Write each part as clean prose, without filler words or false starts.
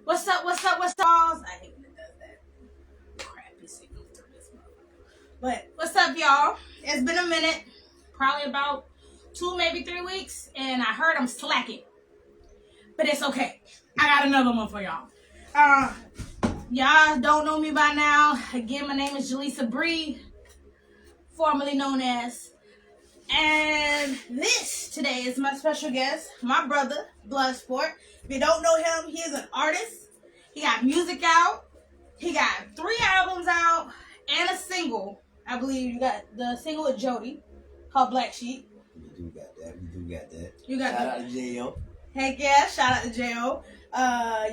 What's up? What's up? What's up? I hate when it does that crappy signal through this motherfucker. But what's up, y'all? It's been a minute, probably about 2, maybe 3 weeks, and I heard I'm slacking. But it's okay. I got another one for y'all. Y'all don't know me by now. Again, my name is Jalissa Bri, formerly known as. And this today is my special guest, my brother, Bloodsport. If you don't know him, he is an artist. He got music out. He got 3 albums out and a single. I believe you got the single with Jody called Black Sheep. We do got that. You got Shout out to J.O. Heck yeah, shout out to J.O.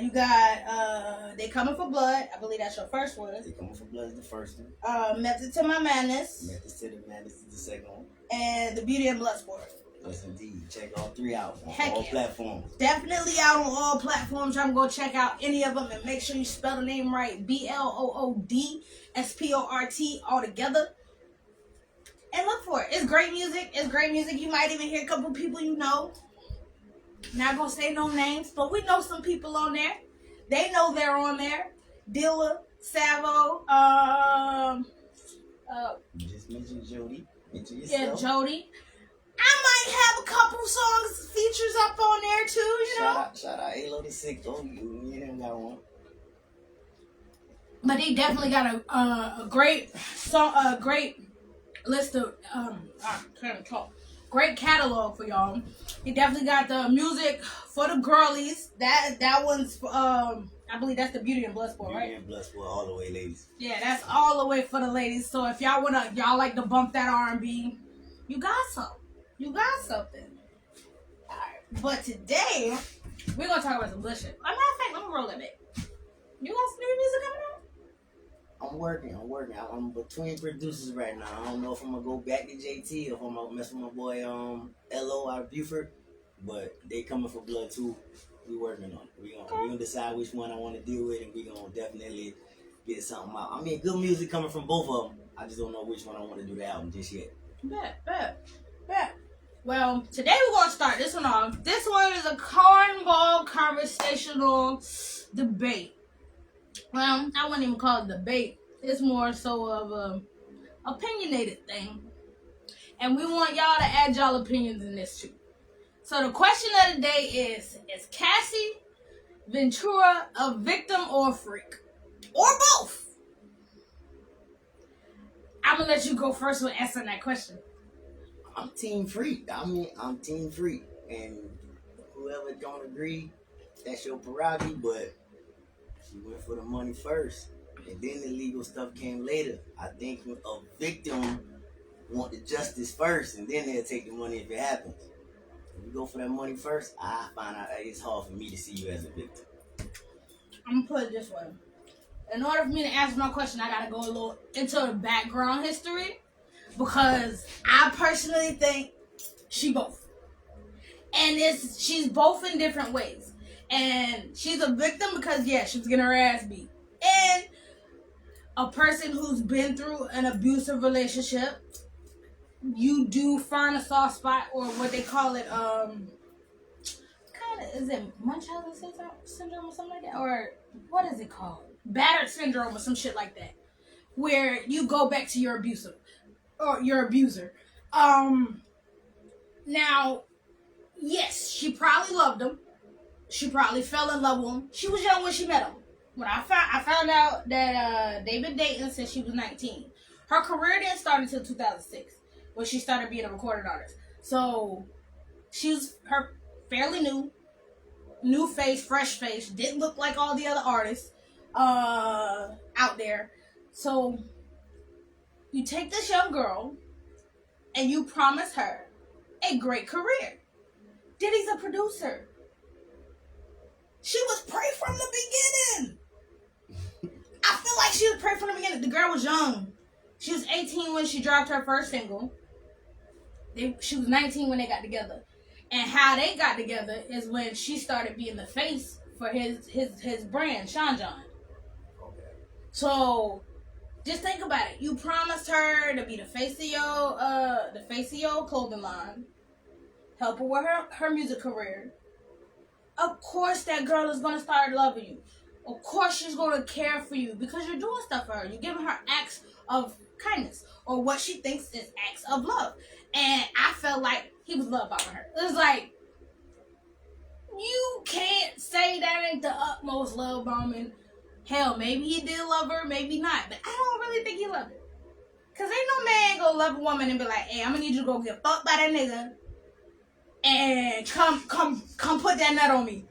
You got They Coming for Blood. I believe that's your first one. They Coming for Blood is the first one. Method to My Madness. Method to the Madness is the second one. And The Beauty and Bloodsport. Yes, indeed. Check all 3 out on Heck all yeah. platforms. Definitely out on all platforms. I'm going to check out any of them and make sure you spell the name right. BLOODSPORT all together. And look for it. It's great music. You might even hear a couple people you know. Not going to say no names, but we know some people on there. They know they're on there. Dilla, Savo, You just mentioned Jody. Mention yourself. yeah, Jody. I might have a couple songs features up on there too, you know. Shout out Alo the Six. Oh, you and him got one. But he definitely got a great song, a great list of I can't talk. Great catalog for y'all. He definitely got the music for the girlies. That one's I believe that's the Beauty and Bloodsport, right? Beauty and Bloodsport all the way, ladies. Yeah, that's all the way for the ladies. So if y'all like to bump that R&B, you got something. You got something. Alright. But today, we're going to talk about some bullshit. As a matter of fact, let me roll that back. You got some new music coming out? I'm working. I'm between producers right now. I don't know if I'm going to go back to JT or if I'm going to mess with my boy L.O. out of Buford. But they coming for blood too. We working on it. We gonna decide which one I want to deal with, and we gonna definitely get something out. I mean, good music coming from both of them. I just don't know which one I want to do the album just yet. Bet. Well, today we're going to start this one off. This one is a cornball conversational debate. Well, I wouldn't even call it debate. It's more so of a opinionated thing. And we want y'all to add y'all opinions in this too. So the question of the day is Cassie Ventura a victim or a freak? Or both? I'm going to let you go first with answering that question. I'm team freak. I'm team freak. And whoever don't agree, that's your prerogative, but she went for the money first. And then the legal stuff came later. I think a victim want the justice first, and then they'll take the money if it happens. If you go for that money first, I find out it's hard for me to see you as a victim. I'm going to put it this way. In order for me to answer my question, I got to go a little into the background history. Because I personally think she both. And she's both in different ways. And she's a victim because, yeah, she was getting her ass beat. And a person who's been through an abusive relationship, you do find a soft spot, or what they call it, is it Munchausen syndrome or something like that? Or what is it called? Battered syndrome or some shit like that. Where you go back to your abuser. Now, yes, she probably loved him. She probably fell in love with him. She was young when she met him. When I found out that they've been dating since she was 19. Her career didn't start until 2006, when she started being a recording artist. So she's fairly new face, fresh face. Didn't look like all the other artists out there. So you take this young girl and you promise her a great career. Diddy's a producer. She was prey from the beginning. I feel like she was prey from the beginning. The girl was young. She was 18 when she dropped her first single. She was 19 when they got together. And how they got together is when she started being the face for his brand, Sean John. Okay. So just think about it. You promised her to be the face of your clothing line, help her with her music career. Of course, that girl is gonna start loving you. of course she's going to care for you because you're doing stuff for her. You're giving her acts of kindness or what she thinks is acts of love. And I felt like he was love bombing her. It was like, you can't say that ain't the utmost love bombing. Hell, maybe he did love her, maybe not. But I don't really think he loved her. Because ain't no man gonna love a woman and be like, hey, I'm gonna need you to go get fucked by that nigga and come put that nut on me.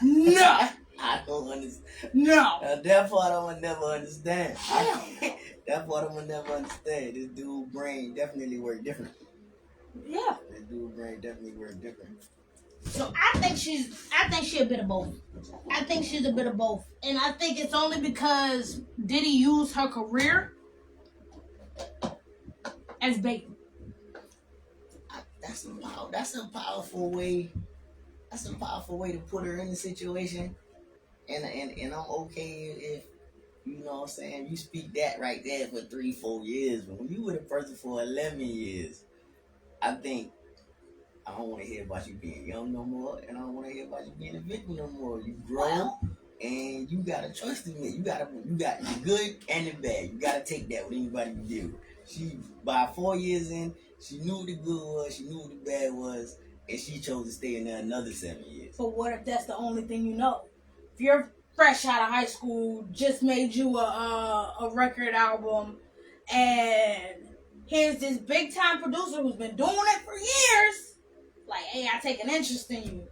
No. I don't understand. No. That part I'm gonna never understand. Hell no. That part I'm gonna never understand. This dude's brain definitely work different. Yeah. This dude's brain definitely work different. So I think she's a bit of both. I think she's a bit of both. And I think it's only because Diddy used her career as bait. That's a powerful way. That's a powerful way to put her in the situation. And I'm okay if, you know what I'm saying, you speak that right there for 3-4 years. But when you with a person for 11 years, I think I don't want to hear about you being young no more, and I don't want to hear about you being a victim no more. You grow, and you gotta trust in me. You got the good and the bad. You gotta take that with anybody you deal with. She, by 4 years in, she knew what the good was, she knew what the bad was, and she chose to stay in there another 7 years. But what if that's the only thing you know? If you're fresh out of high school, just made you a record album, and here's this big time producer who's been doing it for years. Like, hey, I take an interest in you.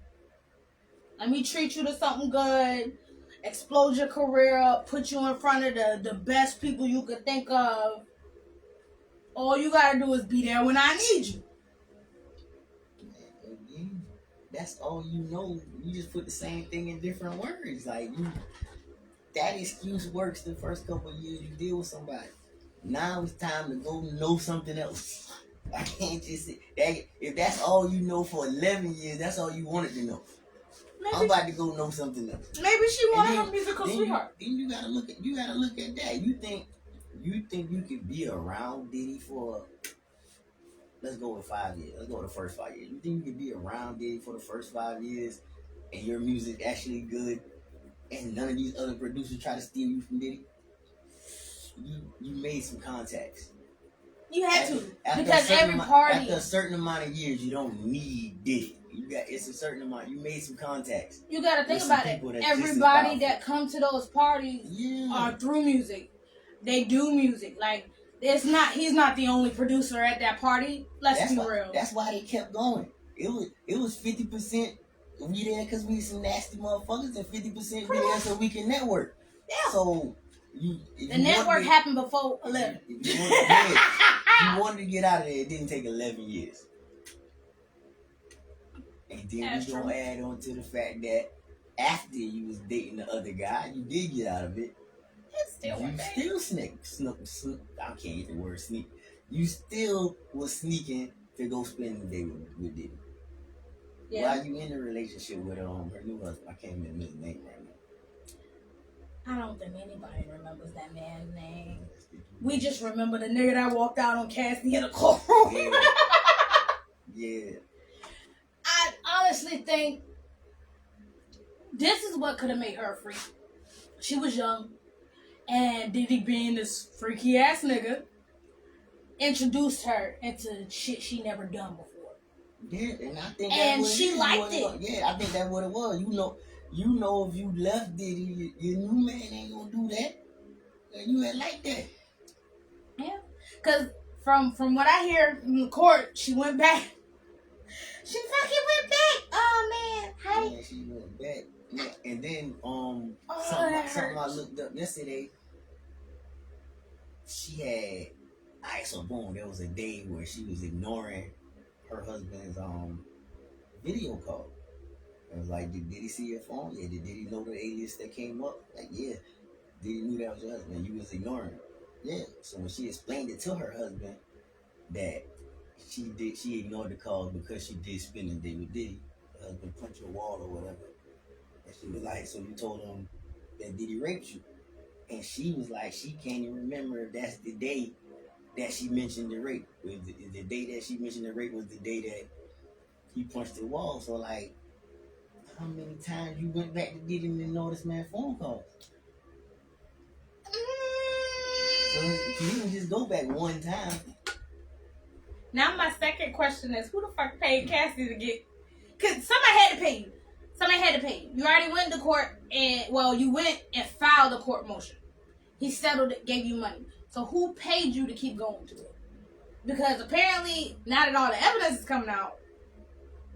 Let me treat you to something good. Explode your career up. Put you in front of the best people you could think of. All you gotta do is be there when I need you. Again, that's all you know. You just put the same thing in different words. Like, that excuse works the first couple of years you deal with somebody. Now it's time to go know something else. I can't just say that. If that's all you know for 11 years, that's all you wanted to know. Maybe I'm about to go know something else. Maybe she wanted her musical sweetheart. Then you gotta look at that. You think you could be around Diddy for, let's go with 5 years. Let's go with the first 5 years. You think you could be around Diddy for the first 5 years and your music actually good and none of these other producers try to steal you from Diddy? You made some contacts. You had to, because every party. After a certain amount of years, you don't need Diddy. It's a certain amount. You made some contacts. You got to think about it. Everybody that comes to those parties are through music. They do music. Like, he's not the only producer at that party. Let's be real. That's why they kept going. It was 50% we there because we some nasty motherfuckers, and 50% we there so we can network. Yeah. So the network happened before 11. You wanted to get out of there. It didn't take 11 years. And then we're going to add on to the fact that after you was dating the other guy, you did get out of it. You still sneak. I can't get the word sneak. You still was sneaking to go spend the day with Diddy. Yeah. While you in a relationship with her new husband. I can't remember his name right now. I don't think anybody remembers that man's name. We just remember the nigga that walked out on Cassie in the courtroom. Yeah. I honestly think this is what could have made her a freak. She was young, and Diddy, being this freaky ass nigga, introduced her into shit she never done before. Yeah, and I think she liked it. Yeah, I think that's what it was. You know, if you left Diddy, your new man ain't gonna do that. And you ain't like that. Yeah, because from what I hear from the court, she went back. She fucking went back. Oh man, hi. Yeah, she went back. Yeah, and then something I looked up yesterday. She had. Alright, so boom, there was a day where she was ignoring her husband's video call. It was like, did he see your phone? Yeah. Did he know the alias that came up? Like, yeah. Did he knew that was your husband? You was ignoring her. Yeah. So when she explained it to her husband that she ignored the call because she did spend a day with Diddy, her husband punched a wall or whatever. And she was like, so you told him that Diddy raped you? And she was like, she can't even remember if that's the day that she mentioned the rape. The day that she mentioned the rape was the day that he punched the wall. So like, how many times you went back to Diddy and noticed man phone calls? So you can just go back one time. Now my second question is, who the fuck paid Cassie to get? Cause somebody had to pay you. Somebody had to pay you. You already went to court you went and filed a court motion. He settled it, gave you money. So who paid you to keep going to it? Because apparently, now that all the evidence is coming out,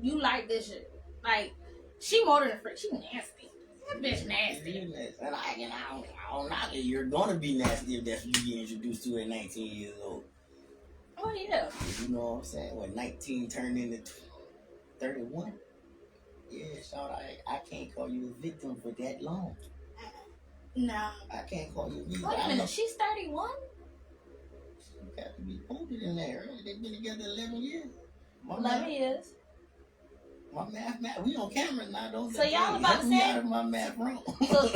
you like this shit. Like, she more than a freak. She nasty. That bitch nasty. And I don't know. You're gonna be nasty if that's what you get introduced to at 19 years old. Oh yeah. You know what I'm saying? When 19 turned into 31. Yeah, shout I can't call you a victim for that long. No. I can't call you a victim. Wait a minute, she's 31? She got to be older than that, right? They've been together 11 years. 11 years. My math, we on camera now, don't so y'all about to say my math wrong. So,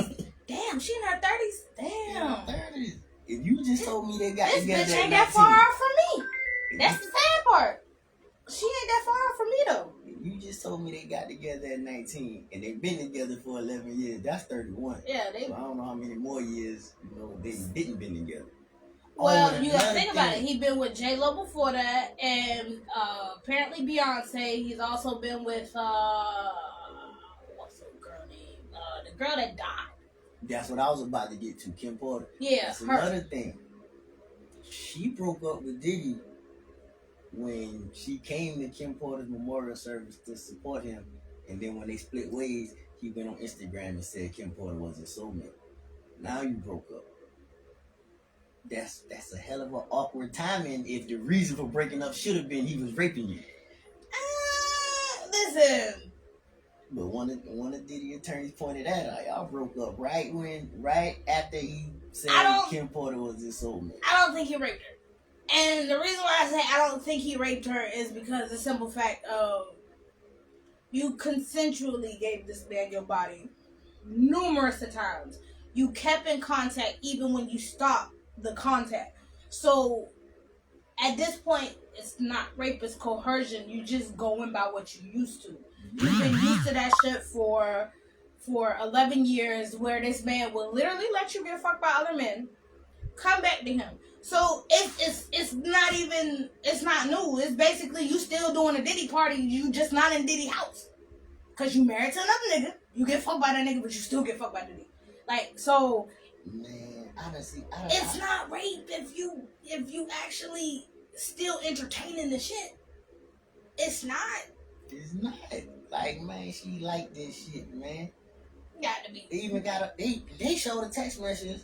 damn, she in her 30s? Damn. 30s. If you just told me they got this together bitch at ain't 19, that far off from me. That's the sad part. She ain't that far off from me though. You just told me they got together at 19 and they've been together for 11 years. That's 31. Yeah, so I don't know how many more years, they didn't been together. Well, you gotta think about it. He been with J-Lo before that, and apparently Beyonce. He's also been with what's the girl name? The girl that died. That's what I was about to get to, Kim Porter. Yeah, that's another thing. She broke up with Diddy when she came to Kim Porter's memorial service to support him, and then when they split ways, he went on Instagram and said Kim Porter was his soulmate. Now you broke up. That's a hell of an awkward timing if the reason for breaking up should have been he was raping you. Listen. But one of Diddy attorneys pointed out, y'all broke up right after he said Kim Porter was his soulmate. I don't think he raped her. And the reason why I say I don't think he raped her is because the simple fact of you consensually gave this man your body numerous times. You kept in contact even when you stopped the contact. So at this point, it's not rape, it's coercion. You just going by what you used to. You've been used to that shit for 11 years where this man will literally let you get fucked by other men. Come back to him. So it's not new. It's basically you still doing a Diddy party, you just not in Diddy house. Cause you married to another nigga. You get fucked by that nigga, but you still get fucked by Diddy. Like, so man, honestly, it's not rape if you actually still entertaining the shit. It's not. It's not. Like, man, she like this shit, man. Got to be. They even got they showed a text message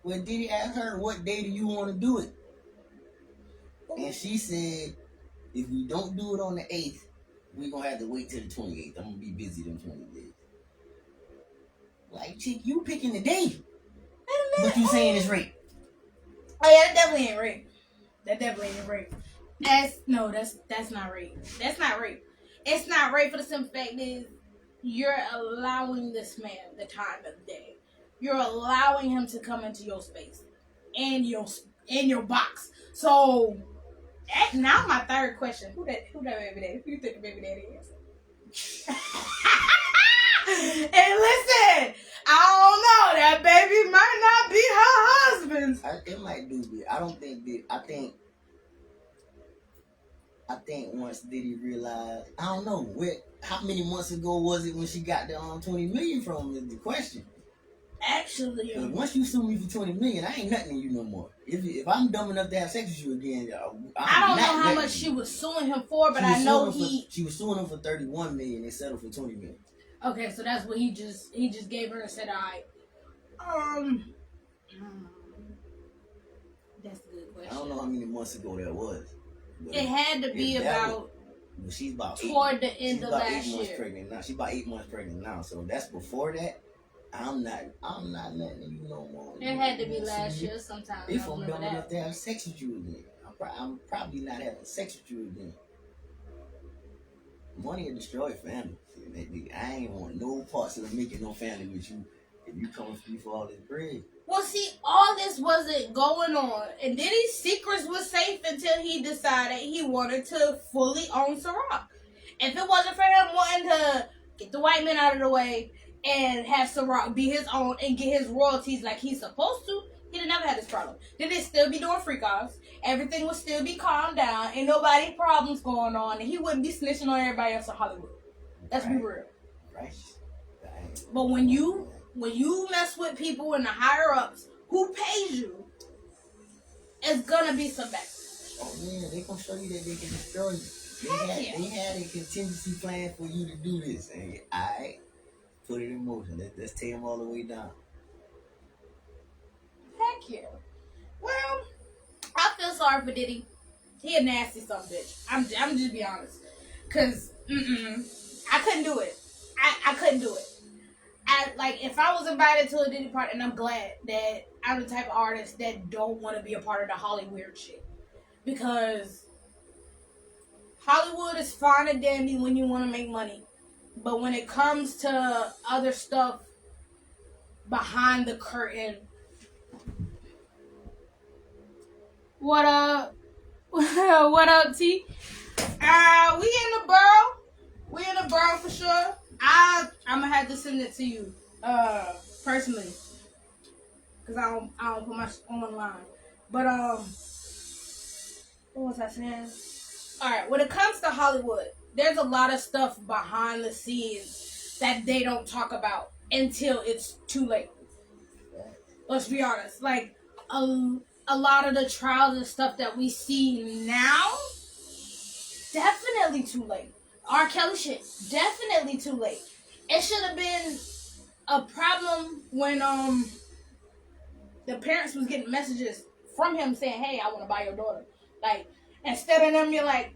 when Diddy asked her, what day do you want to do it? And she said, if we don't do it on the 8th, we're going to have to wait till the 28th. I'm going to be busy them 20 days. Like, chick, you picking the day. But you saying it's rape. Oh, yeah, that definitely ain't rape. That definitely ain't rape. That's not rape. That's not rape. It's not rape for the simple fact is you're allowing this man the time of day. You're allowing him to come into your space and your box. So now my third question: Who that baby daddy? Who you think the baby daddy is? And listen, I don't know. That baby might not be her husband's. It might do, but I don't think that. I think once Diddy realized, I don't know, how many months ago was it when she got the 20 million from him is the question. Actually, once you sue me for 20 million, I ain't nothing to you no more. If I'm dumb enough to have sex with you again, I don't know how much she was suing him for, but I know she was suing him for 31 million. They settled for 20 million. Okay, so that's what he just gave her and said, all right. That's a good question. I don't know how many months ago that was. It had to be about. She's about toward the end of last year. She's about 8 months pregnant now. She's about 8 months pregnant now. So that's before that. I'm not letting you no more. It had to be last year sometime. If I'm dumb enough to have sex with you again, I'm probably not having sex with you again. Money will destroy family. I ain't want no parts of making no family with you if you come with me for all this bread. Well, see, all this wasn't going on, and Diddy's secrets was safe until he decided he wanted to fully own Ciroc. If it wasn't for him wanting to get the white man out of the way, and have Ciroc be his own and get his royalties like he's supposed to, he'd have never had this problem. Then they'd still be doing freak offs. Everything would still be calmed down. Ain't nobody problems going on. And he wouldn't be snitching on everybody else in Hollywood. Let's be real. Right. But when you mess with people in the higher ups who pays you, it's gonna be some back. Oh yeah, they gonna show you that they can destroy you. They had a contingency plan for you to do this, and I put it in motion. Let's take them all the way down. Heck yeah. Well, I feel sorry for Diddy. He a nasty son of a bitch. I'm just be honest, cause I couldn't do it. I couldn't do it. If I was invited to a Diddy party, and I'm glad that I'm the type of artist that don't want to be a part of the Hollywood shit, because Hollywood is fine and dandy when you want to make money, but when it comes to other stuff behind the curtain, what up? What up, T? We in the borough. We in the borough for sure. I'm gonna have to send it to you, personally, cause I don't put my online. But what was I saying? All right, when it comes to Hollywood, there's a lot of stuff behind the scenes that they don't talk about until it's too late. Let's be honest. Like a lot of the trials and stuff that we see now, definitely too late. R. Kelly shit, definitely too late. It should have been a problem when the parents was getting messages from him saying, "Hey, I want to buy your daughter." Like, instead of them, you're like,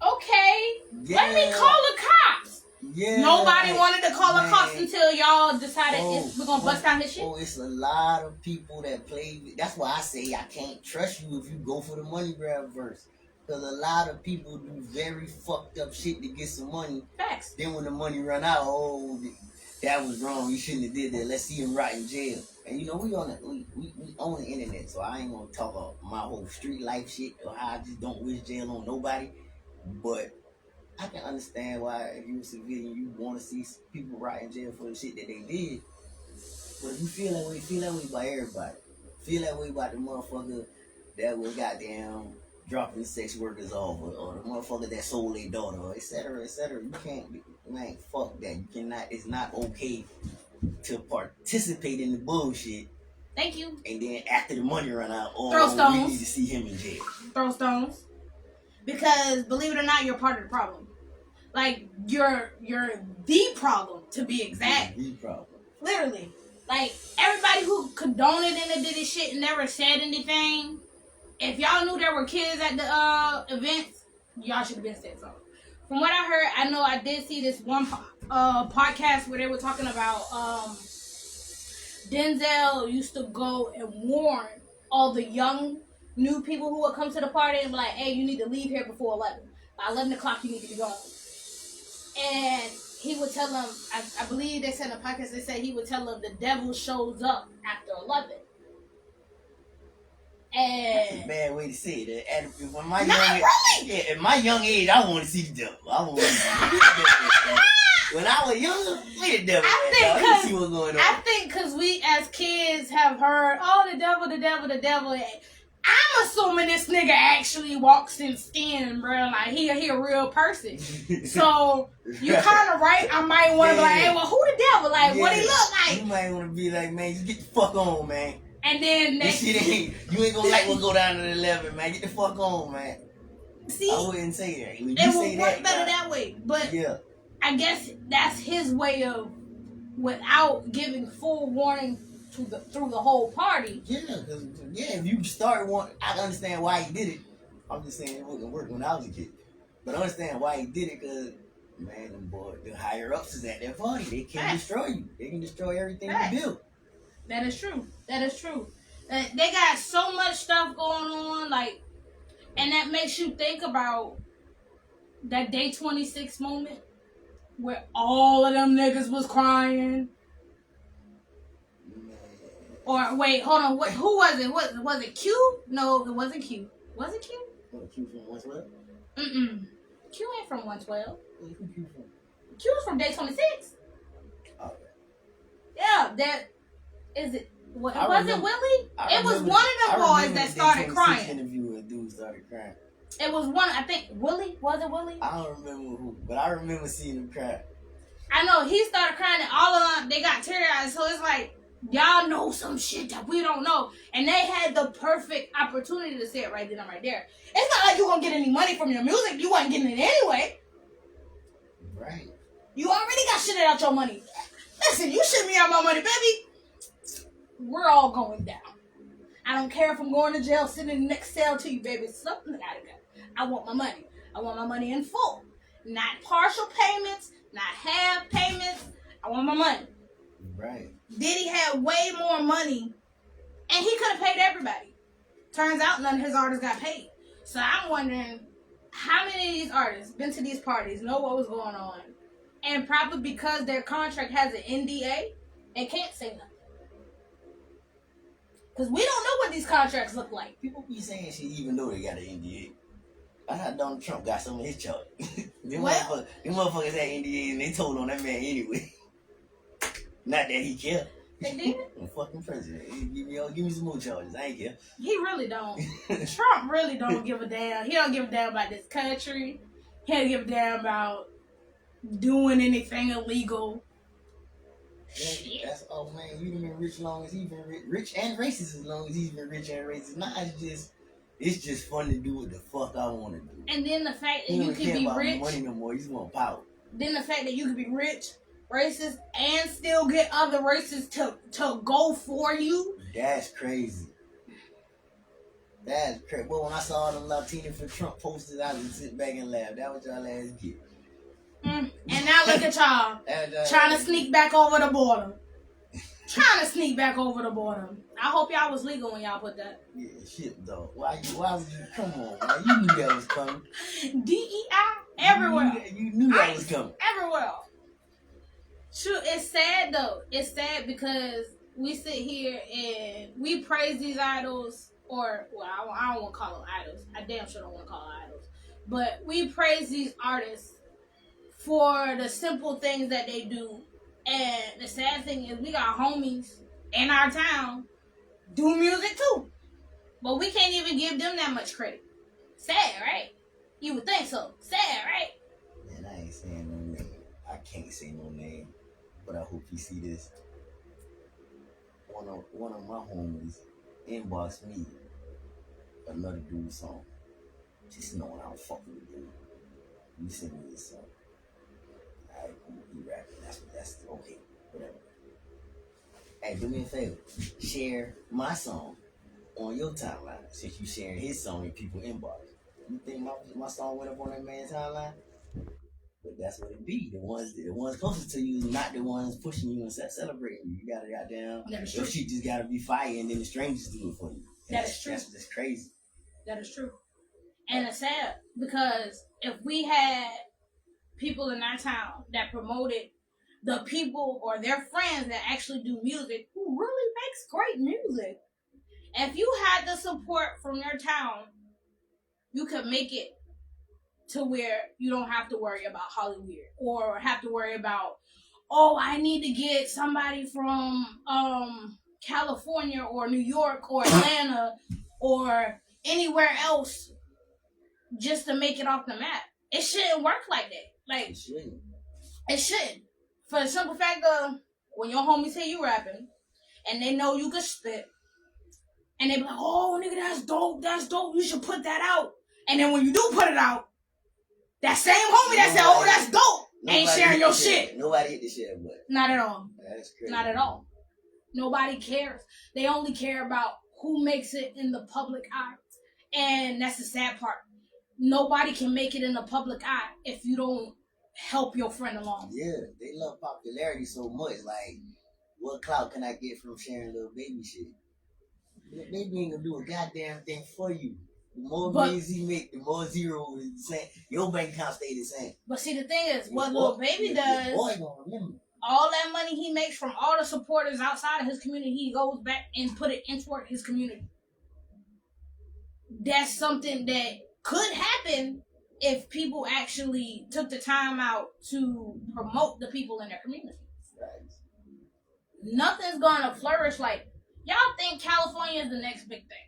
"Okay, let me call the cops." Yeah. Nobody wanted to call the cops until y'all decided we're gonna bust down his shit. Oh, it's a lot of people that play. That's why I say I can't trust you if you go for the money grab verse. Because a lot of people do very fucked up shit to get some money. Facts. Then when the money run out, that was wrong. You shouldn't have did that. Let's see him rot in jail. And you know, we own the internet, so I ain't gonna talk about my whole street life shit or how I just don't wish jail on nobody. But I can understand why if you a civilian, you want to see people rot in jail for the shit that they did. But if you feel that way about everybody. Feel that way about the motherfucker that was goddamn dropping sex workers off, or the motherfucker that sold their daughter, or et cetera, et cetera. You can't, man, fuck that. You cannot, it's not okay to participate in the bullshit. Thank you. And then after the money run out, throw stones. We need to see him in jail. Throw stones. Because, believe it or not, you're part of the problem. Like, you're the problem, to be exact. The problem. Literally. Like, everybody who condoned it and did this shit and never said anything, if y'all knew there were kids at the events, y'all should have been said something. From what I heard, I know I did see this one podcast where they were talking about Denzel used to go and warn all the young, new people who would come to the party and be like, "Hey, you need to leave here before 11. By 11 o'clock, you need to be gone." And he would tell them, I believe they said in a podcast, they said he would tell them the devil shows up after 11. That's a bad way to say it. And when my at my young age, I want to see the devil. I want to see the devil. When I was younger, where the devil at? See what's going on. I think because we as kids have heard, "Oh, the devil, the devil, the devil." I'm assuming this nigga actually walks in skin, bro. Like, he a real person. So, you're kind of right. I might want to be like, "Hey, well, who the devil? Like, what he look like?" You might want to be like, "Man, just get the fuck on, man." And then this shit you ain't gonna like what go down to the 11, man. Get the fuck on, man. See, I wouldn't say that. When it you would say work better that way. But yeah, I guess that's his way of, without giving full warning through the whole party. If you start I understand why he did it. I'm just saying it wouldn't work when I was a kid. But I understand why he did it, because, man, the higher ups is at that party. They can destroy you. They can destroy everything you build. That is true. That is true. They got so much stuff going on, like, and that makes you think about that Day 26 moment where all of them niggas was crying. Or wait, hold on. Who was it? Was it Q? No, it wasn't Q. Was it Q? Q from 112? Q ain't from 112. Who Q from? Q's from Day 26. Okay. Yeah, that is it. Was it Willie? It was one of the boys that started crying. Interview where dude started crying. It was one. I think Willie. Was it Willie? I don't remember who, but I remember seeing him cry. I know he started crying, and all of them they got teary eyes. So it's like y'all know some shit that we don't know, and they had the perfect opportunity to say it right then and right there. It's not like you gonna get any money from your music. You wasn't getting it anyway. Right. You already got shit out your money. Listen, you shit me out my money, baby. We're all going down. I don't care if I'm going to jail, sitting in the next cell to you, baby. Something gotta go. I want my money. I want my money in full. Not partial payments, not half payments. I want my money. Right. Diddy had way more money, and he could have paid everybody. Turns out none of his artists got paid. So I'm wondering how many of these artists been to these parties, know what was going on, and probably because their contract has an NDA, they can't say nothing. Because we don't know what these contracts look like. People be saying shit even though they got an NDA. That's how Donald Trump got some of his charges. Them motherfuckers had NDAs and they told on that man anyway. Not that he cared. They did? I'm fucking president. Give me some more charges. I ain't care. He really don't. Trump really don't give a damn. He don't give a damn about this country. He don't give a damn about doing anything illegal. That's man. You been rich long as he been rich and racist as long as he's been rich and racist. Nah, it's just fun to do what the fuck I want to do. And then the fact that you can be rich, money no more. You just want power. Then the fact that you can be rich, racist, and still get other races to go for you. That's crazy. That's crazy. Well, when I saw all them Latino for Trump posters, I just sit back and laugh. That was y'all ass get. And now look at y'all trying to sneak back over the border. I hope y'all was legal when y'all put that. Yeah, shit though. Why would you come on, man? You knew that was coming. DEI everywhere. You knew that was coming. Everywhere. True, it's sad though. It's sad because we sit here and we praise these idols, or I don't want to call them idols. I damn sure don't want to call them idols. But we praise these artists for the simple things that they do. And the sad thing is we got homies in our town do music too. But we can't even give them that much credit. Sad, right? You would think so. Sad, right? Man, I ain't saying no name. I can't say no name. But I hope you see this. One of my homies inboxed me another dude's song. Just knowing I don't fuck with the dude. You send me this song. Alright, cool, he rapping. That's okay. Whatever. Hey, do me a favor. Share my song on your timeline. Since you sharing his song and people inbox. You think my song went up on that man's timeline? But that's what it be. The ones closest to you is not the ones pushing you and celebrating you. You gotta goddamn. Your shit just gotta be fire, and then the strangers do it for you. That's true. That's crazy. That is true. And it's sad because if we had people in our town that promoted the people or their friends that actually do music who really makes great music, if you had the support from your town, you could make it to where you don't have to worry about Hollywood or have to worry about, oh, I need to get somebody from California or New York or Atlanta or anywhere else just to make it off the map. It shouldn't work like that. Like, it shouldn't. For the simple fact of when your homies hear you rapping and they know you can spit and they be like, oh, nigga, that's dope, you should put that out. And then when you do put it out, that same homie that said, oh, that's dope, ain't sharing your shit. Nobody hit the shit, but. Not at all. That's crazy. Not at all. Nobody cares. They only care about who makes it in the public eye. And that's the sad part. Nobody can make it in the public eye if you don't help your friend along. Yeah, they love popularity so much. Like, what clout can I get from sharing little baby shit? Baby ain't gonna do a goddamn thing for you. The more millions he make, the more zeros is the same. Your bank account stay the same. But see, the thing is, what Lil Baby does, all that money he makes from all the supporters outside of his community, he goes back and put it into his community. That's something that could happen if people actually took the time out to promote the people in their community. Right. Nothing's gonna flourish. Like, y'all think California is the next big thing.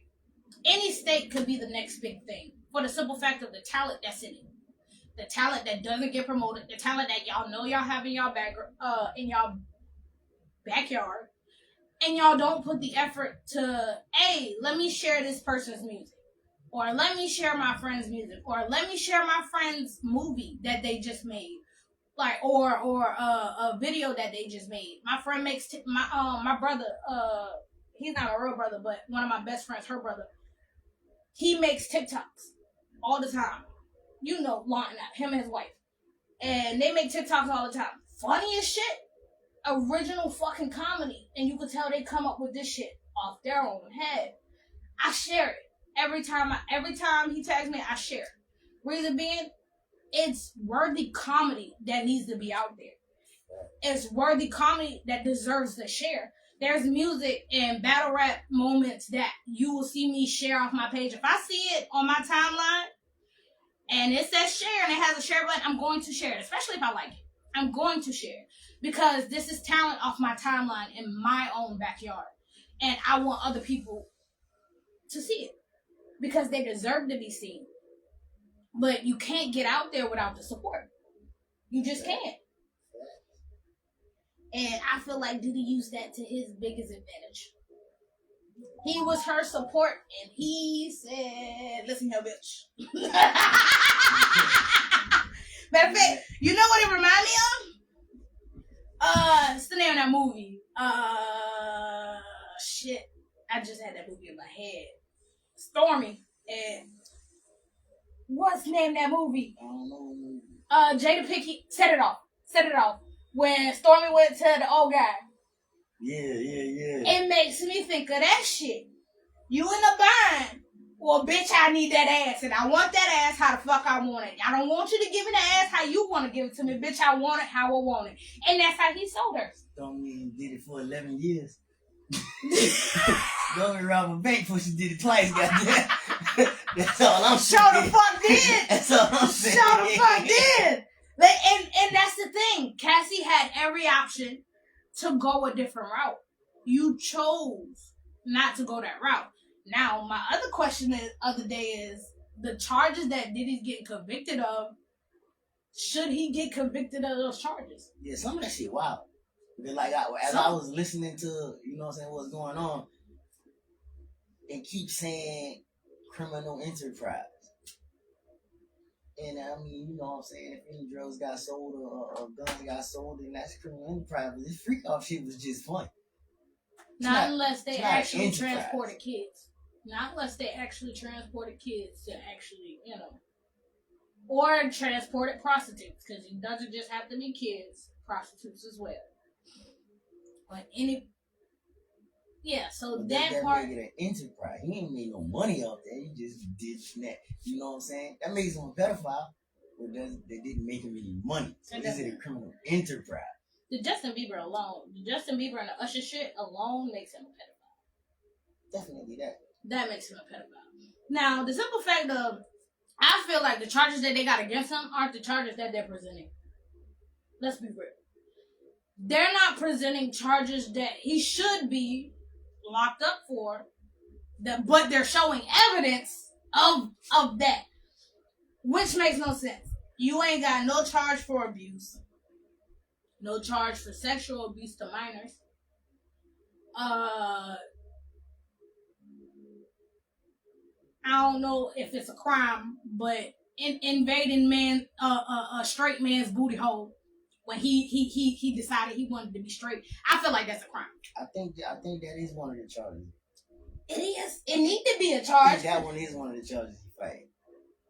Any state could be the next big thing for the simple fact of the talent that's in it. The talent that doesn't get promoted, the talent that y'all know y'all have in y'all backyard, and y'all don't put the effort to, hey, let me share this person's music, or let me share my friend's music, or let me share my friend's movie that they just made, like, or a video that they just made. My friend makes my brother, he's not a real brother, but one of my best friends, her brother, he makes TikToks all the time. You know, him and his wife. And they make TikToks all the time. Funny as shit. Original fucking comedy. And you could tell they come up with this shit off their own head. I share it. Every time he tags me, I share it. Reason being, it's worthy comedy that needs to be out there. It's worthy comedy that deserves to share. There's music and battle rap moments that you will see me share off my page. If I see it on my timeline, and it says share, and it has a share button, I'm going to share it, especially if I like it. I'm going to share it, because this is talent off my timeline in my own backyard. And I want other people to see it, because they deserve to be seen. But you can't get out there without the support. You just can't. And I feel like Diddy used that to his biggest advantage. He was her support, and he said, listen here, bitch. Matter of fact, you know what it reminded me of? It's the name of that movie. Shit. I just had that movie in my head. Stormy. And what's the name of that movie? I don't know. Jada Pinkett set it off. When Stormy went to the old guy. Yeah. It makes me think of that shit. You in the bind. Well, bitch, I need that ass, and I want that ass how the fuck I want it. I don't want you to give me the ass how you want to give it to me, bitch. I want it how I want it. And that's how he sold her. Stormy did it for 11 years. Stormy robbed a bank before she did it twice, goddamn. That's all I'm saying. Show the fuck did. That's all I'm saying. Show the fuck did. And that's the thing. Cassie had every option to go a different route. You chose not to go that route. Now, my other question is the charges that Diddy's getting convicted of, should he get convicted of those charges? Yeah, some of that shit wild. Because like I was listening to, you know what I'm saying, what's going on, it keeps saying criminal enterprise. And I mean, you know what I'm saying, if any drugs got sold or guns got sold, then that's criminal enterprise. But this freak off shit was just fun. Not unless they actually transported kids. Not unless they actually transported kids to actually, you know. Or transported prostitutes, because it doesn't just have to be kids, prostitutes as well. But so that part. Make it an enterprise. He ain't made no money off that. He just did that. You know what I'm saying? That makes him a pedophile. But they didn't make him any money. So this is a criminal enterprise. The Justin Bieber and the Usher shit alone makes him a pedophile. Definitely that. That makes him a pedophile. Now, the simple fact of, I feel like the charges that they got against him aren't the charges that they're presenting. Let's be real. They're not presenting charges that he should be locked up for, but they're showing evidence of that, which makes no sense. You ain't got no charge for abuse, no charge for sexual abuse to minors. I don't know if it's a crime, but invading a straight man's booty hole when he decided he wanted to be straight, I feel like that's a crime. I think that is one of the charges. It is. It need to be a charge. I think that one is one of the charges he fight.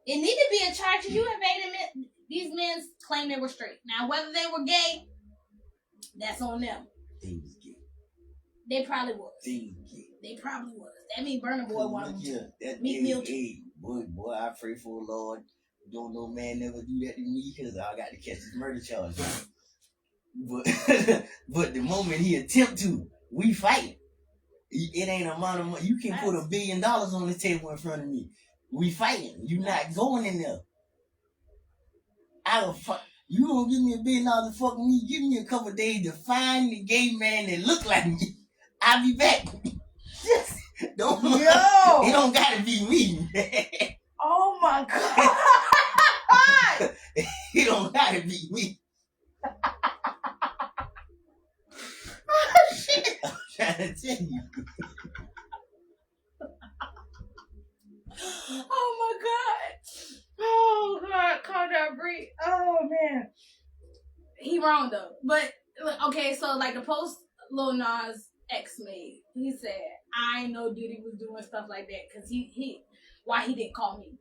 It need to be a charge. You invaded men. These men claim they were straight. Now, whether they were gay, that's on them. They was gay. They probably was. They probably was. That mean Burna Boy wanted to meet Milton. Hey, boy, I pray for the Lord. Don't no man never do that to me because I got to catch this murder charge. But the moment he attempt to, we fight. It ain't a amount of money. You can put $1 billion on the table in front of me. We fighting. You not going in there. You gonna give me $1 billion to fuck me? Give me a couple days to find the gay man that look like me. I'll be back. Don't. Yo, it don't gotta be me. Oh my God. It don't gotta be me. Oh shit. I'm trying to tell you. Oh my God. Oh God, Cornall Bri. Oh man. He wrong though. But okay, so like the post Lil Nas X made, he said, I know Diddy was doing stuff like that because why he didn't call me.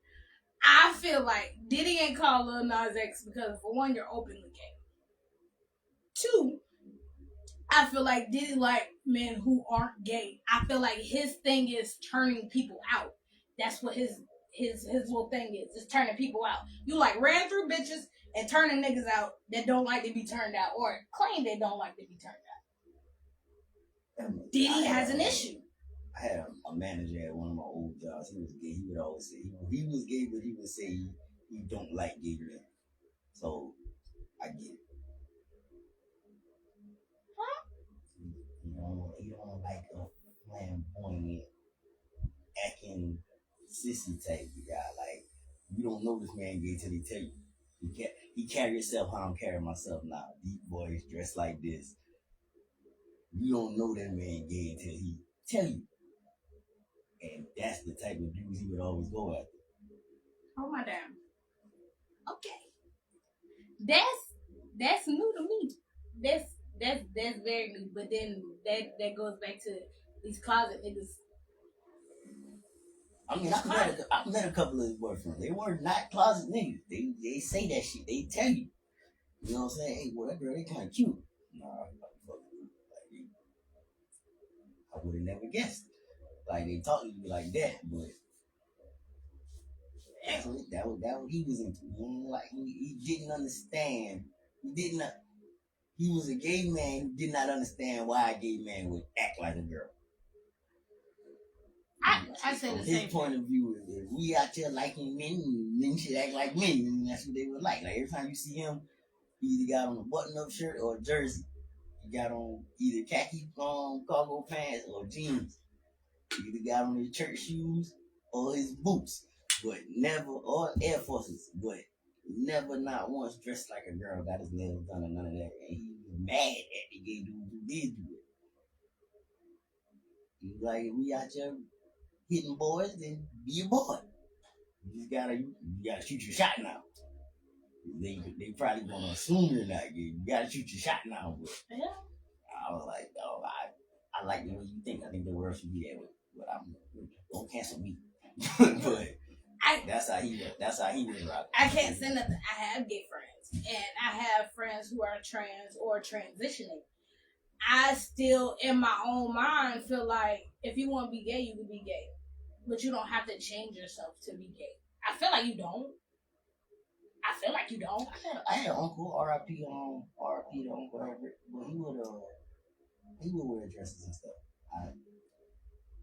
I feel like Diddy ain't called Lil Nas X because for one, you're openly gay. Two, I feel like Diddy like men who aren't gay. I feel like his thing is turning people out. That's what his little thing is. It's turning people out. You like ran through bitches and turning niggas out that don't like to be turned out or claim they don't like to be turned out. Diddy has an issue. I had a manager at one of my old jobs. He was gay. He would always say he was gay, but he would say he don't like gay men. So I get it. Huh? You don't like a flamboyant, acting sissy type of guy. Like you don't know this man gay till he tell you. He carry himself how I'm carrying myself now. Deep voice, dressed like this. You don't know that man gay until he tell you. And that's the type of dudes he would always go after. Oh my damn. Okay. That's new to me. That's very new. But then that goes back to these closet niggas. I mean, I met a couple of his boyfriends. They were not closet niggas. They say that shit. They tell you. You know what I'm saying? Hey, well, that girl, they kind of cute. Nah, I would have never guessed. Like, they talk to you like that, but that's what he was into. Like, he didn't understand. He was a gay man who did not understand why a gay man would act like a girl. I said the From same his point of view, if we out there liking men should act like men, and that's what they would like. Like, every time you see him, he either got on a button-up shirt or a jersey. He got on either khaki cargo pants or jeans. He either got on his church shoes or his boots, but never, or Air Forces, but never not once dressed like a girl, got his nails done or none of that. And he was mad at the gay dude who did do it. He was like, if we out there hitting boys, then be a boy. You just gotta shoot your shot now. They probably gonna assume you're not gay. You gotta shoot your shot now. But yeah. I was like, oh, I like the way you think. I think the world should be that way. But don't cancel me. But that's how he was rocking. I can't say nothing. I have gay friends, and I have friends who are trans or transitioning. I still, in my own mind, feel like if you want to be gay, you can be gay, but you don't have to change yourself to be gay. I feel like you don't. I had an uncle, R.I.P. to Uncle Everett, but he would wear dresses and stuff. I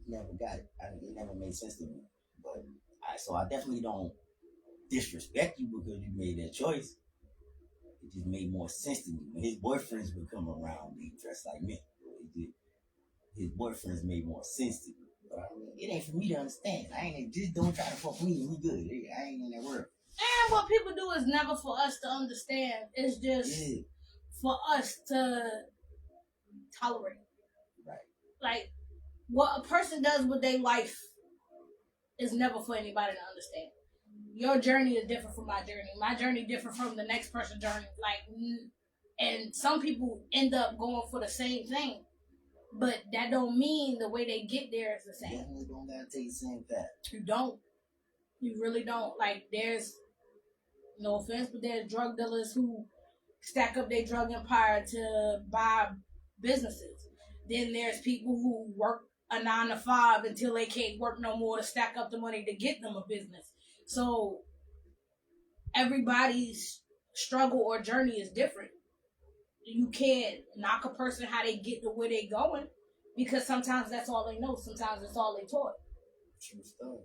never got it. It never made sense to me. But so I definitely don't disrespect you because you made that choice. It just made more sense to me. When his boyfriends would come around, they dressed like men. His boyfriends made more sense to me. But I mean, it ain't for me to understand. Just don't try to fuck me and we good. I ain't in that world. And what people do is never for us to understand. It's just for us to tolerate. Right. Like, what a person does with their life is never for anybody to understand. Your journey is different from my journey. My journey different from the next person's journey. Like, and some people end up going for the same thing. But that don't mean the way they get there is the same. Definitely don't gotta take the same path. You don't. You really don't. Like, there's, no offense, but there's drug dealers who stack up their drug empire to buy businesses. Then there's people who work a 9 to 5 until they can't work no more to stack up the money to get them a business. So everybody's struggle or journey is different. You can't knock a person how they get to where they going because sometimes that's all they know. Sometimes that's all they taught. True stuff.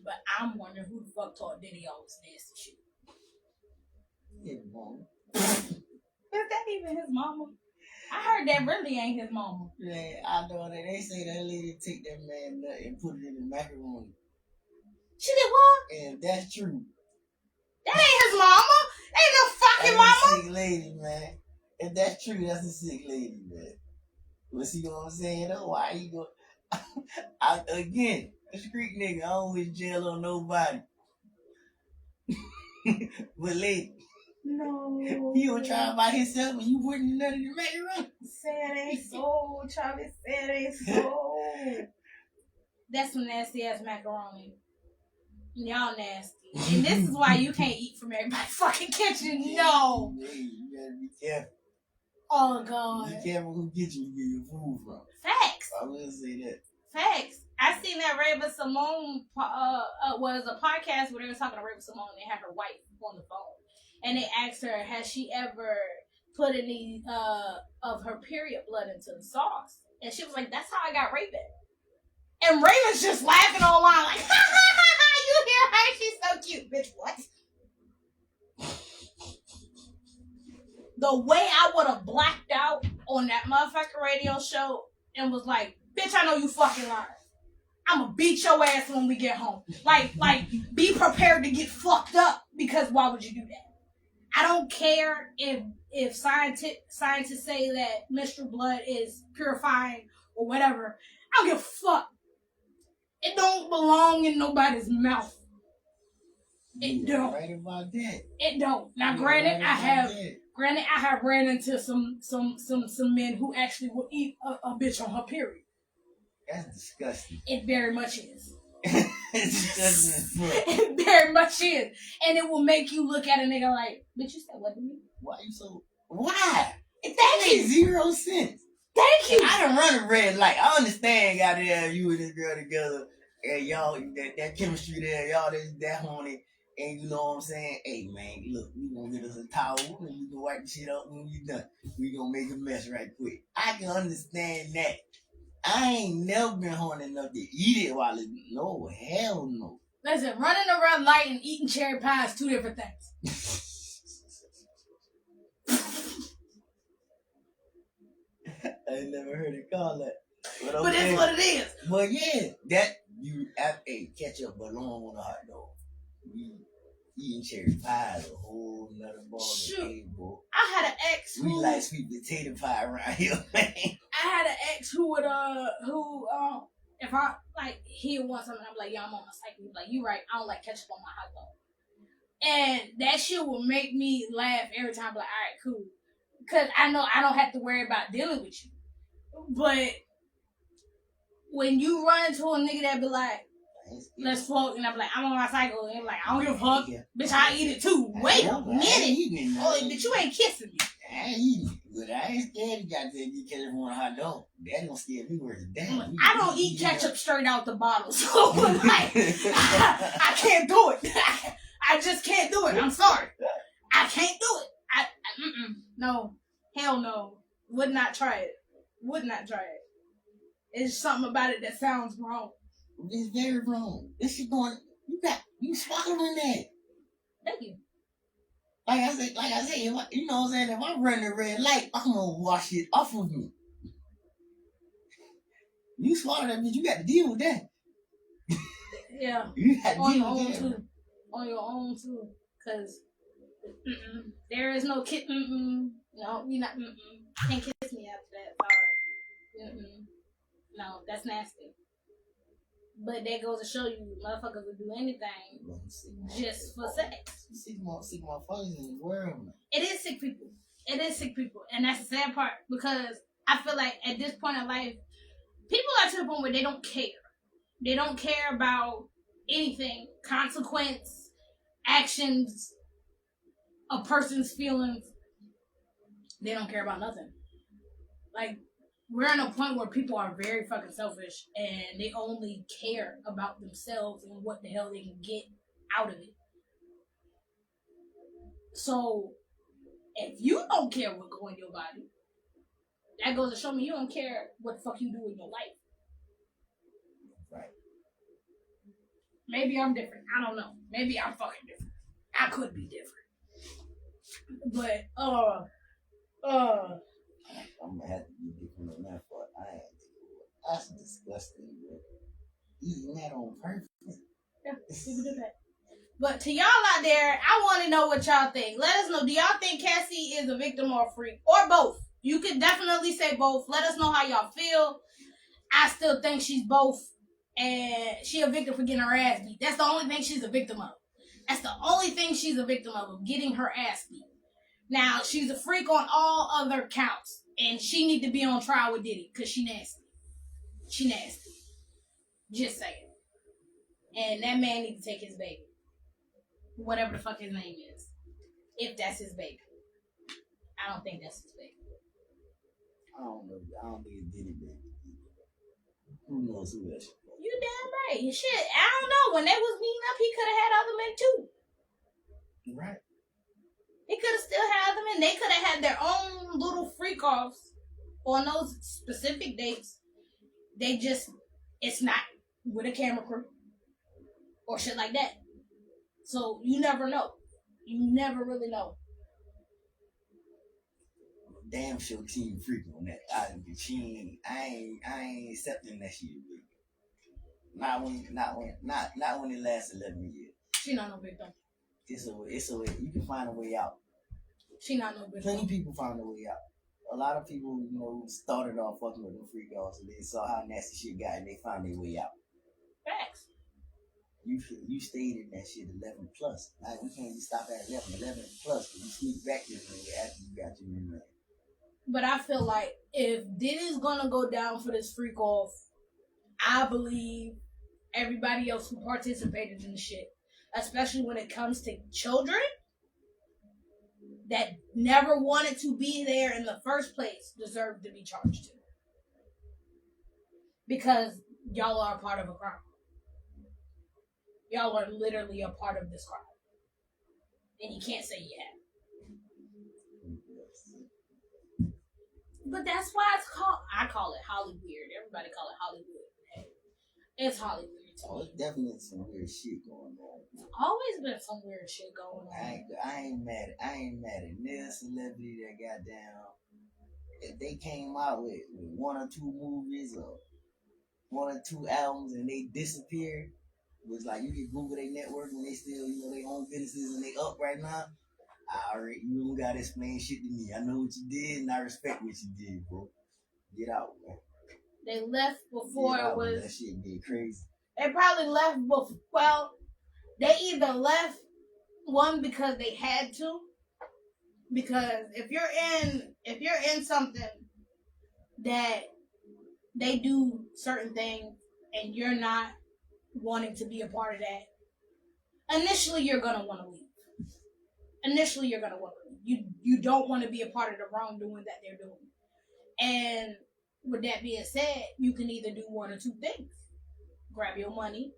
But I'm wondering who the fuck taught Diddy all this nasty shit. His mama. Is that even his mama? I heard that really ain't his mama. Yeah, I know that they say that lady take that man nut and put it in the macaroni. She did what? And that's true. That ain't his mama. Ain't no fucking That's mama. a sick lady, man. If that's true, that's a sick lady, man. But see what I'm saying though? Why you go? Again, a street nigga, I don't wish jail on nobody. But lady, no. he was trying by himself and you wouldn't none of the macaroni. Say it ain't so. Charlie said it ain't so. That's some nasty ass macaroni. Y'all nasty. And this is why you can't eat from everybody's fucking kitchen. No. Hey, you gotta be careful. Oh, God. Be careful who get your food from. Facts. I will say that. Facts. I seen that Raven Simone was a podcast where they were talking to Raven Simone and they had her wife on the phone. And they asked her, has she ever put any of her period blood into the sauce? And she was like, that's how I got Raven. And Raven's just laughing online like, ha ha ha ha, you hear her? She's so cute. Bitch, what? The way I would have blacked out on that motherfucking radio show and was like, bitch, I know you fucking lying. I'm gonna beat your ass when we get home. Like, be prepared to get fucked up because why would you do that? I don't care if scientists say that menstrual blood is purifying or whatever. I don't give a fuck. It don't belong in nobody's mouth. It don't. Right about that. It don't. Now, granted, I have ran into some men who actually will eat a bitch on her period. That's disgusting. It very much is. It's disgusting. It very much is. And it will make you look at a nigga like, bitch, you said what to me? Why you so... Why? Thank That you. makes 0 sense. Thank you. I done run a red light. I understand, goddamn, you and this girl together, and y'all, that chemistry there, y'all that horny, and you know what I'm saying? Hey, man, look, we gonna get us a towel, and we gonna wipe the shit up when we done. We gonna make a mess right quick. I can understand that. I ain't never been horny enough to eat it while it's... No, hell no. Listen, running a red light and eating cherry pie is two different things. I ain't never heard it called that. But that's what it is. But yeah, that you have a ketchup belong on a hot dog. We eating cherry pie is a whole nother ball of game, boy. I had an ex who we like sweet potato pie around here, man. I had an ex who would if I like he would want something, I'm like, yeah, I'm on a cycle. He's like, you right, I don't like ketchup on my hot dog. And that shit will make me laugh every time. Like, all right, cool. Because I know I don't have to worry about dealing with you. But when you run into a nigga that be like, let's fuck, and I be like, I'm on my cycle, and like, I don't give a fuck. Bitch, I eat it too. Wait a minute. Oh, bitch, you ain't kissing me. I ain't eating it, but I ain't scared of goddamn you ketchup on a hot dog. That don't scare me worse than that. I don't eat ketchup straight out the bottle, so like, I can't do it. I just can't do it. I'm sorry. I can't do it. No. Hell no. Would not try it. Would not try it. It's something about it that sounds wrong. It's very wrong. This is going, you swallowing that. Thank you. Like I said, you know what I'm saying? If I'm running a red light, I'm gonna wash it off of me. You swallow that bitch, you got to deal with that. Yeah. You got to on deal your with own that. too. On your own too. Cause there is no kid. No, you not. Can't kiss me after that. Sorry. No, that's nasty. But that goes to show you, motherfuckers will do anything just for sex. Sick motherfuckers in the world, man. It is sick people. It is sick people, and that's the sad part because I feel like at this point in life, people are to the point where they don't care. They don't care about anything, consequence, actions, a person's feelings. They don't care about nothing. Like, we're in a point where people are very fucking selfish and they only care about themselves and what the hell they can get out of it. So, if you don't care what goes in your body, that goes to show me you don't care what the fuck you do in your life. Right. Maybe I'm different. I don't know. Maybe I'm fucking different. I could be different. But I'm gonna have to be different on that part. That's disgusting, bro. Eating that on purpose. yeah, people do that. But to y'all out there, I want to know what y'all think. Let us know. Do y'all think Cassie is a victim or a freak? Or both? You could definitely say both. Let us know how y'all feel. I still think she's both. And she a victim for getting her ass beat. That's the only thing she's a victim of. That's the only thing she's a victim of getting her ass beat. Now, she's a freak on all other counts. And she need to be on trial with Diddy. Because she nasty. She nasty. Just saying. And that man need to take his baby. Whatever the fuck his name is. If that's his baby. I don't think that's his baby. I don't know. I don't think it did it, baby. Who knows who that shit was? You damn right. Shit, I don't know. When they was meeting up, he could have had other men too. Right. He could have still had other men. They could have had their own little freak offs on those specific dates. They just, it's not with a camera crew or shit like that. So you never know. You never really know. Damn sure Team Freak on that. I ain't accepting that shit, bro. Not when it lasts 11 years. She not no victim. It's a way. You can find a way out. She not no victim. Plenty of people found a way out. A lot of people, started off fucking with them freak offs and they saw how nasty shit got and they found their way out. Facts. You stayed in that shit 11 plus. Like, we can't just stop at 11 plus, but you sneak back this way after you got your new man. But I feel like if Diddy's gonna go down for this freak off, I believe everybody else who participated in the shit, especially when it comes to children that never wanted to be there in the first place, deserve to be charged too. Because y'all are a part of a crime. Y'all are literally a part of this crime. And you can't say you have. But that's why I call it Hollywood. Everybody call it Hollywood. It's Hollywood. Oh, it's definitely some weird shit going on. Always been some weird shit going on. I ain't mad at this celebrity that got down. If they came out with one or two movies or one or two albums and they disappeared, was like you can Google their network and they still, they own businesses and they up right now. You don't gotta explain shit to me. I know what you did and I respect what you did, bro. Get out, man. They left before it was. That shit get crazy. They probably left before. Well, they either left one because they had to. Because if you're in something that they do certain things and you're not wanting to be a part of that, initially you're gonna want to leave. You don't want to be a part of the wrongdoing that they're doing. And with that being said, you can either do one or two things. Grab your money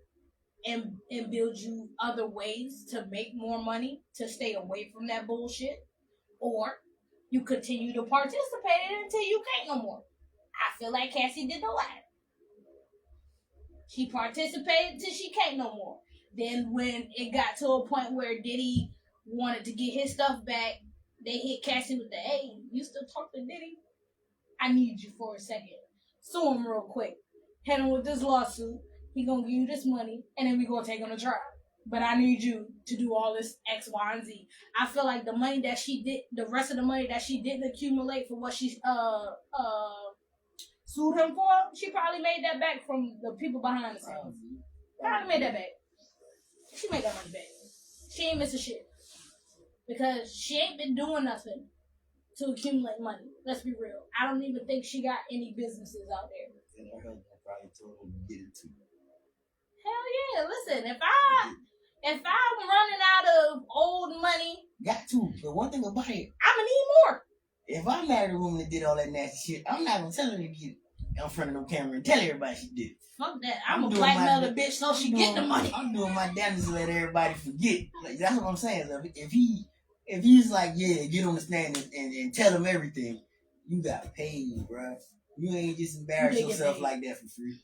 and build you other ways to make more money to stay away from that bullshit. Or you continue to participate in it until you can't no more. I feel like Cassie did the latter. She participated till she can't no more. Then when it got to a point where Diddy wanted to get his stuff back, they hit Cassie with the, hey, you still talk to Diddy? I need you for a second. Sue him real quick. Hit him with this lawsuit. He gonna give you this money, and then we gonna take him to trial. But I need you to do all this X, Y, and Z. I feel like the money that she did, the rest of the money that she didn't accumulate for what she sued him for, she probably made that back from the people behind the scenes. Probably made that back. She made that money back. She ain't missing shit. Because she ain't been doing nothing to accumulate money. Let's be real. I don't even think she got any businesses out there. And her husband probably told her to get it too. Hell yeah. Listen, if I'm running out of old money, got to. But one thing about it, I'ma need more. If I married a woman that did all that nasty shit, I'm not gonna tell her to get in front of no camera and tell everybody she did. Fuck that. I'm a blackmail the bitch so she get the money. I'm doing my damnedest to let everybody forget. Like, that's what I'm saying. So if he's like, yeah, get on the stand and tell him everything, you got paid, bro. You ain't just embarrass yourself like that for free.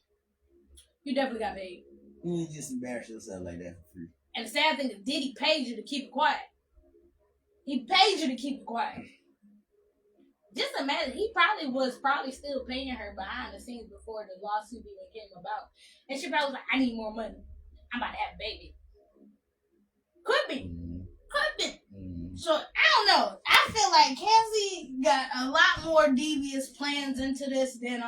You definitely got paid. You ain't just embarrass yourself like that for free. And the sad thing is Diddy paid you to keep it quiet. He paid you to keep it quiet. Just imagine, he was still paying her behind the scenes before the lawsuit even came about. And she probably was like, I need more money. I'm about to have a baby. Could be. Could be. So, I don't know. I feel like Cassie got a lot more devious plans into this than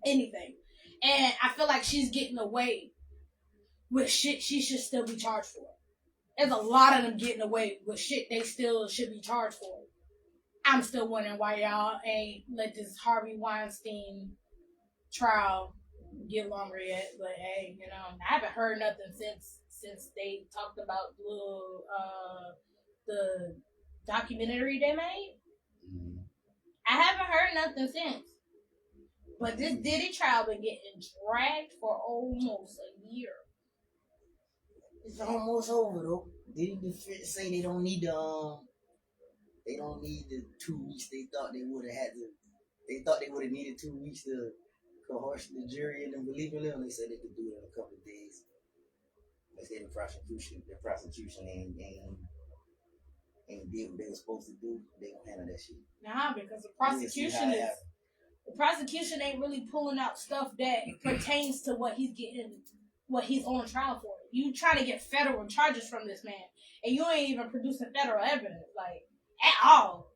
anything. And I feel like she's getting away with shit she should still be charged for. There's a lot of them getting away with shit they still should be charged for. I'm still wondering why y'all ain't let this Harvey Weinstein trial get longer yet. But hey, you know, I haven't heard nothing since they talked about the documentary they made. I haven't heard nothing since. But this Diddy trial been getting dragged for almost a year. It's almost over though. Diddy defense say they don't need the 2 weeks they thought they would have had to. They thought they would have needed 2 weeks to coerce the jury and then believing them. They said they could do it in a couple of days. They said the prosecution ain't did what they were supposed to do. They gonna handle that shit. Nah, because the prosecution ain't really pulling out stuff that pertains to what he's on trial for. You trying to get federal charges from this man, and you ain't even producing federal evidence, like, at all.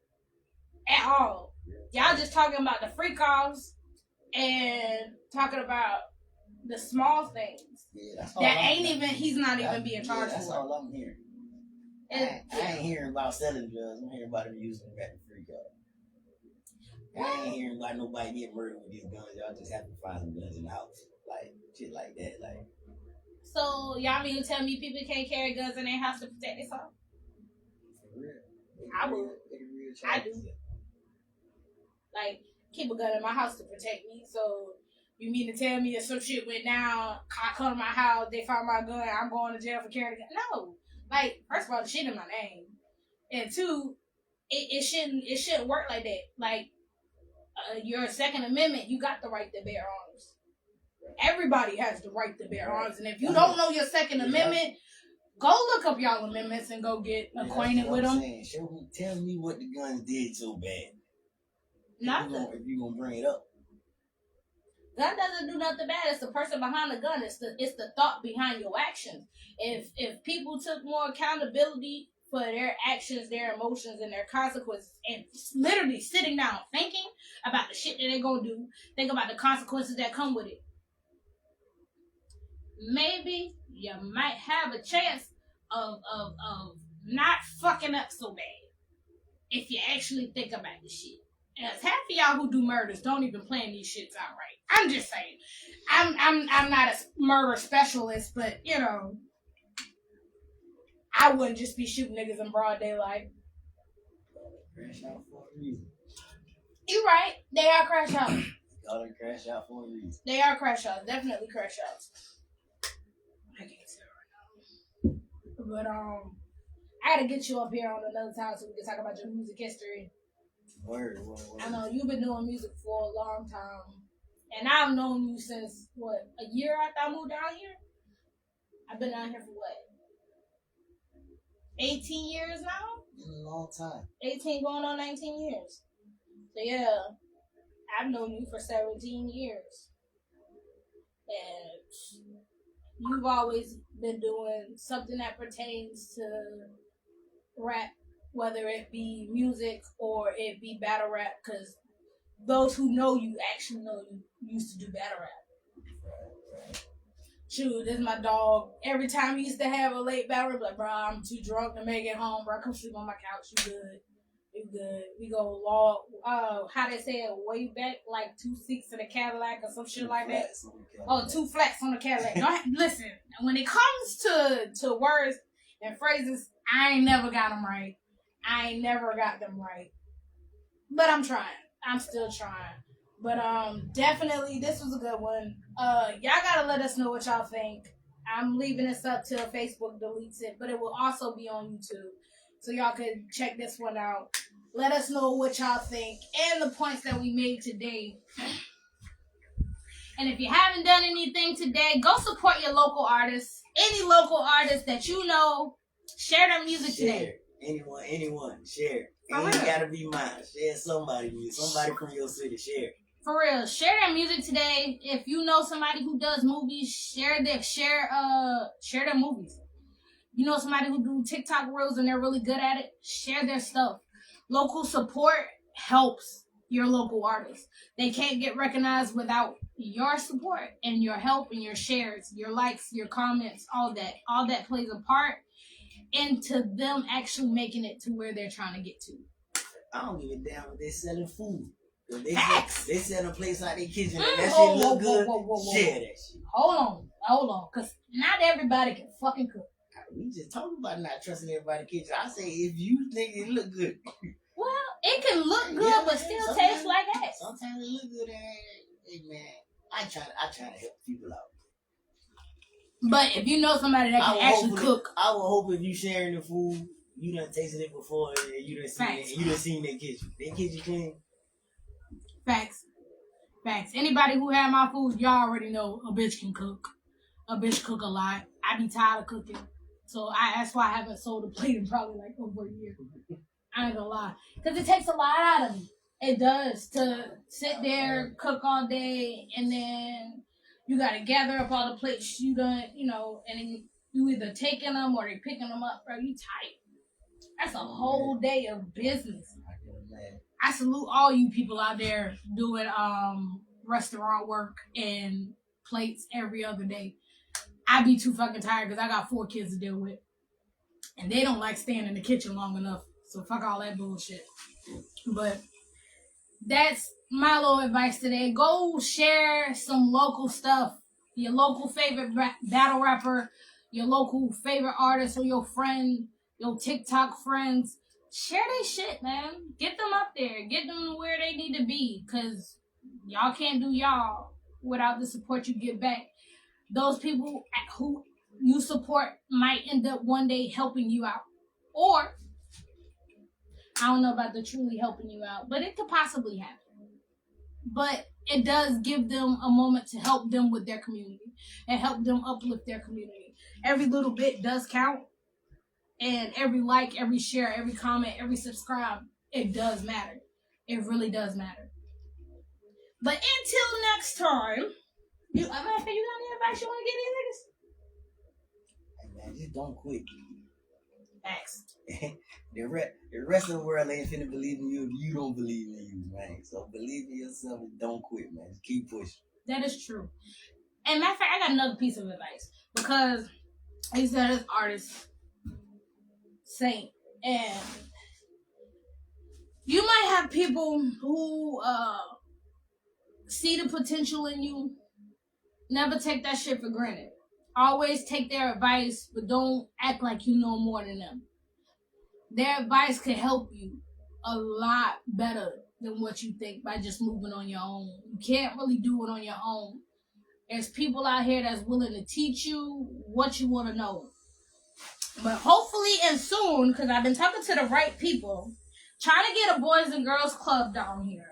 Y'all just talking about the free calls and talking about the small things he's not even being charged for. That's all I'm hearing. I ain't hearing about selling drugs. I'm hearing about them using them at the free call. I ain't hearing about nobody getting murdered with these guns. Y'all just have to find some guns in the house, like shit like that, like. So y'all mean to tell me people can't carry guns in their house to protect themselves? For real. I would. I do. Like, keep a gun in my house to protect me. So you mean to tell me if some shit went down, I come to my house, they found my gun, I'm going to jail for carrying a gun? No. Like, first of all, the shit in my name, and two, it shouldn't work like that. Like, your Second Amendment, you got the right to bear arms. Everybody has the right to bear arms, and if you don't know your Second Amendment, go look up y'all amendments and go get acquainted with them. Tell me what the guns did so bad. Nothing. If you gonna bring it up. Gun doesn't do nothing bad. It's the person behind the gun. It's the thought behind your actions. If people took more accountability for their actions, their emotions, and their consequences, and literally sitting down thinking about the shit that they're gonna do, think about the consequences that come with it, maybe you might have a chance of not fucking up so bad if you actually think about the shit. And half of y'all who do murders don't even plan these shits out right. I'm just saying. I'm not a murder specialist, but you know, I wouldn't just be shooting niggas in broad daylight. Crash out for a reason. You right. They are crash outs. Y'all crash out for a reason. They are crash outs. Definitely crash outs. I can't say it right now. But I gotta get you up here on another time so we can talk about your music history. Word. I know you've been doing music for a long time, and I've known you since a year after I moved down here. I've been down here for 18 years now. In a long time. 18 going on 19 years. So yeah, I've known you for 17 years, and you've always been doing something that pertains to rap. Whether it be music or it be battle rap, because those who know you actually know you used to do battle rap. Shoot, this is my dog. Every time he used to have a late battle rap, like, bro, I'm too drunk to make it home, bro. Come sleep on my couch. You good. You good. We go long, how they say it, way back, like 2 seats in a Cadillac or some shit like that. Oh, 2 flats on the Cadillac. Listen, when it comes to words and phrases, I ain't never got them right. I ain't never got them right. But I'm trying. I'm still trying. But definitely this was a good one. Y'all gotta let us know what y'all think. I'm leaving this up till Facebook deletes it, but it will also be on YouTube. So y'all can check this one out. Let us know what y'all think and the points that we made today. And if you haven't done anything today, go support your local artists. Any local artists that you know, share their music today. Anyone, share. For Ain't real. gotta be mine. Share somebody from your city. Share. For real, share their music today. If you know somebody who does movies, share their movies. You know somebody who do TikTok reels and they're really good at it, share their stuff. Local support helps your local artists. They can't get recognized without your support and your help and your shares, your likes, your comments, all that. All that plays a part into them actually making it to where they're trying to get to. I don't give a damn if they selling food. Facts. They sell a place out their kitchen and that shit look good. Share that shit. Hold on. Because not everybody can fucking cook. We just talking about not trusting everybody's kitchen. I say if you think it look good. Well, it can look good, but still taste like ass. Sometimes it look good. Hey man, I try to help people out. But if you know somebody that can actually cook, I would hope if you sharing the food, you done tasted it before and you done seen it. You done seen their kitchen. Their kitchen clean. Facts. Anybody who had my food, y'all already know a bitch can cook. A bitch cook a lot. I be tired of cooking. So that's why I haven't sold a plate in probably like over a year. I ain't gonna lie. Because it takes a lot out of me. It does. To sit there, cook all day, and then you gotta gather up all the plates you done, and then you either taking them or they picking them up, bro. You tight. That's a whole day of business. I salute all you people out there doing restaurant work and plates every other day. I be too fucking tired because I got 4 kids to deal with. And they don't like staying in the kitchen long enough. So fuck all that bullshit. But that's my little advice today. Go share some local stuff. Your local favorite battle rapper, your local favorite artist, or your friend, your TikTok friends. Share their shit, man. Get them up there. Get them to where they need to be. Because y'all can't do y'all without the support you get back. Those people who you support might end up one day helping you out. Or, I don't know about the truly helping you out, but it could possibly happen. But it does give them a moment to help them with their community and help them uplift their community. Every little bit does count. And every like, every share, every comment, every subscribe, it does matter. It really does matter. But until next time, you got any advice you want to give these niggas? Hey man, just don't quit. Thanks. The rest of the world ain't finna believe in you if you don't believe in you, man. So believe in yourself and don't quit, man. Just keep pushing. That is true. And matter of fact, I got another piece of advice. Because he said this artist, Saint, and you might have people who see the potential in you. Never take that shit for granted. Always take their advice, but don't act like you know more than them. Their advice can help you a lot better than what you think by just moving on your own. You can't really do it on your own. There's people out here that's willing to teach you what you want to know. But hopefully and soon, because I've been talking to the right people, trying to get a Boys and Girls Club down here.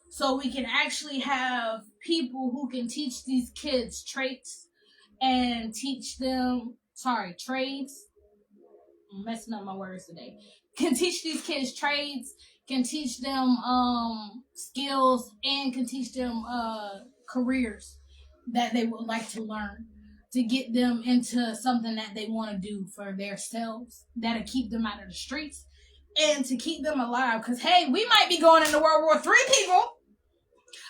So we can actually have people who can teach these kids traits and teach them, trades. I'm messing up my words today. Can teach these kids trades, can teach them skills, and can teach them careers that they would like to learn to get them into something that they want to do for themselves, that'll keep them out of the streets and to keep them alive. Because, hey, we might be going into World War III, people.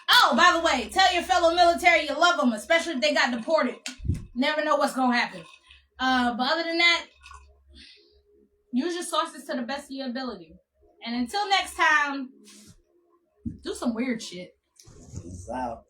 Oh, by the way, tell your fellow military you love them, especially if they got deported. Never know what's going to happen. But other than that, use your sources to the best of your ability. And until next time, do some weird shit. Peace out.